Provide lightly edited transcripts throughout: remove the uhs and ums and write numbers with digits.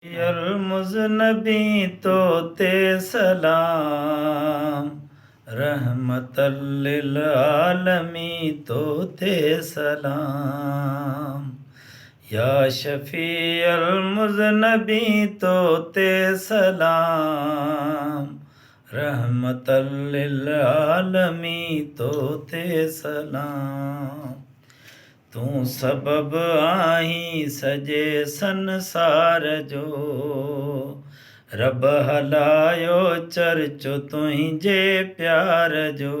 मुज़नबी तो ते सलाम, रहमतल लिल आलमी तो ते सलाम। या शफ़ीअल मुज़नबी तो ते सलाम, रहमतल लिल आलमी तो ते सलाम। तूं सबब आहीं सॼे संसार जो, रब हलायो चर्चो तुंहिंजे प्यार जो।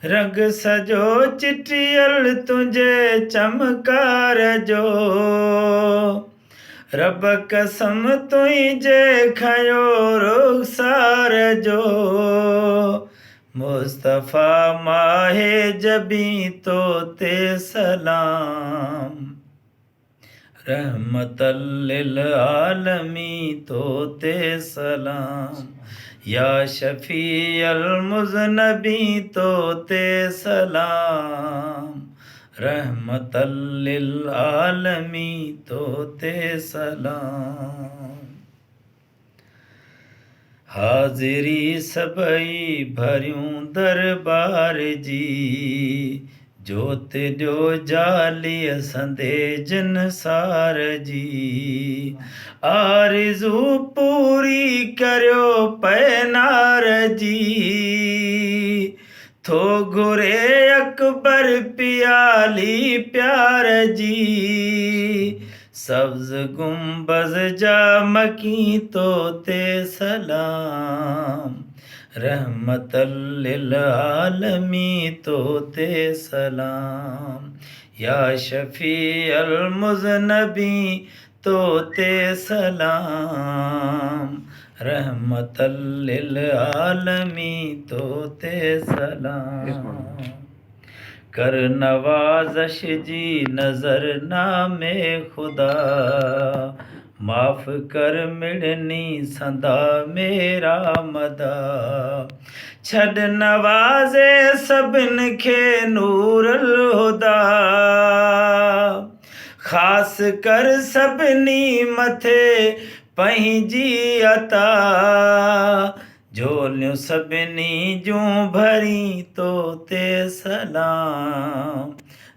रंग सॼो चिटियल तुंहिंजे चमकार जो, रब कसम तुंहिंजे खयो रुख़सार जो। मुस्तफ़ा माहे जबी तो ते सलाम, रहमतल लिल आलमी तो ते सलाम। या शफ़ीअल मुज़नबी तो ते सलाम, रहमतल लिल आलमी तो ते सलाम। हाज़िरी सभई भरियूं दरबार जी, जोत ॾियो जालीअ संदे जिनसार जी। आरज़ू पूरी करियो पैनार जी, थो घुरे अकबर पियाली प्यार जी। सब्ज़ गुंबज़ जा मकी तो ते सलाम, रहमतल लिल आलमी तो ते सलाम। या शफ़ीअल मुज़नबी तो ते सलाम, रहमतल लिल आलमी तो ते सलाम। कर नवाज़श जी नज़र नामे खुदा, माफ़ कर मिड़नी संदा मेरा मदा। छॾ नवाज़े सभिनि खे नूरुल हुदा, ख़ासि कर सभिनी मथे पंहिंजी अता। झोलियूं सभिनी जूं भरी तो ते सलाम,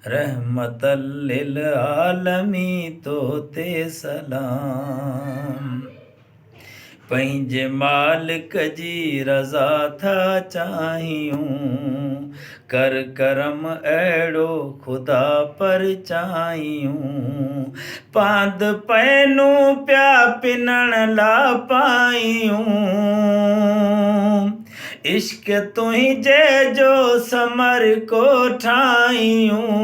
रहमतल लिल आलमी तो ते सलाम। पंहिंजे मालिक जी रज़ा था चाहियूं, कर करम अहिड़ो ख़ुदा पर चाहियूं। पांद पैनूं पिया पिनण ला पायूं, इश्क तुंहिंजे जो समर को ठाहियूं।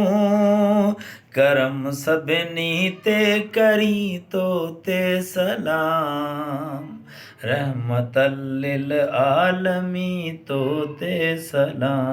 करम सभिनी ते करी तो ते सलाम, रहमतल लिल आलमी तो ते सलाम।